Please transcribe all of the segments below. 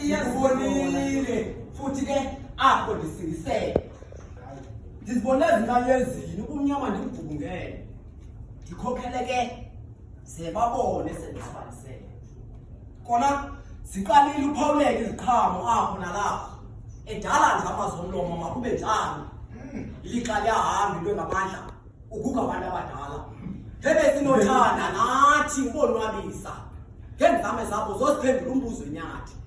siyazibonile futhi ke apho ndisingisele ndizibone ezingane ezini kumnyama ndimgubungele ndikhokhele ke ze babone sendisibalisele kona ziqalile uphawuleke iziqhamo apho nalapho edala nje amazomlomo makube njalo ilixa liyahambe into engamandla ukuga abantu abadala ngebe sinothanda nathi ubonwabisa ngenzame zabo zosiphendula umbuzo enyathi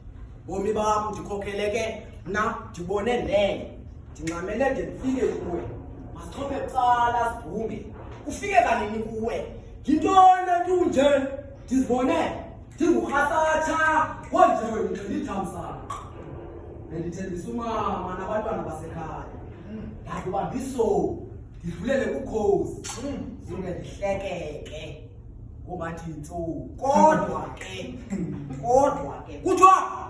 bomi bam ndikhokheleke mna ndibone leyo ndingcamele de ndifike kuwe masichophe kuqala sibhunge ufike kanini kuwe ngintoni entunje ndizibone ndingurhasatsha konje ngilithamsana bendithembisa umama nabantwana basekhaya ndakuba ndiso ndidlulele kukhozi zunge ndihlekeke ngobathi intsuku kodwa ke kuthiwa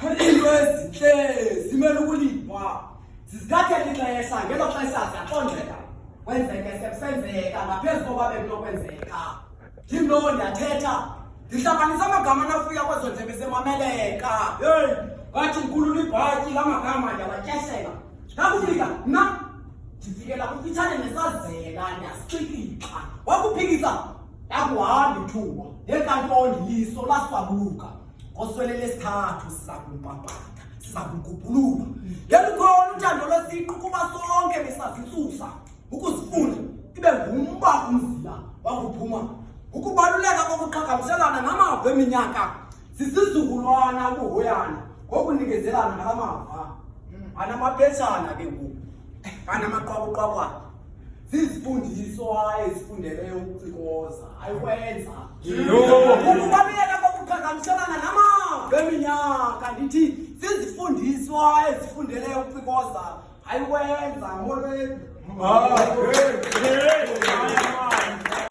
into ezinhle zimele ukulipha zizithathela ixesha ngelo xesha ziyaxonjeka kwenzeke sekusenzeka ngaphezu koba bekunokwenzeka ndimlo ndiyathetha ndihlanganisa amagama nafika kwezo ndlebe semameleka heyi ngathi ndikhulula ibhatyi lamagama ndiyawatyeshela ndakufika mna ndifikela kufitshane nesazela ndiyasixikixa wakuphikisa ndakuhamba ithuba ngekantoni liso laswabuka ngoswele lesithathu siza kumpaphatha siza kumgubhulula ngelikhona uthando lwesiqu kuba sonke besazintsusa ukuzifunda ibe ngumba umzila wakuphuma ukubaluleka kokuqhagamshelana ngamava eminyaka sisizukulwana ukuhoyana ngokunikezelana ngalamava anamaphetshana ke ngoku anamaqwabuqwabwana zizifundiswa ezifundeleyo ukucikoza ayikwenza ukubaluleka kokuqhagamshelana namava eminyaka ndithi zizifundiswa ezifundeleyo ukucikoza ayikwenza molweni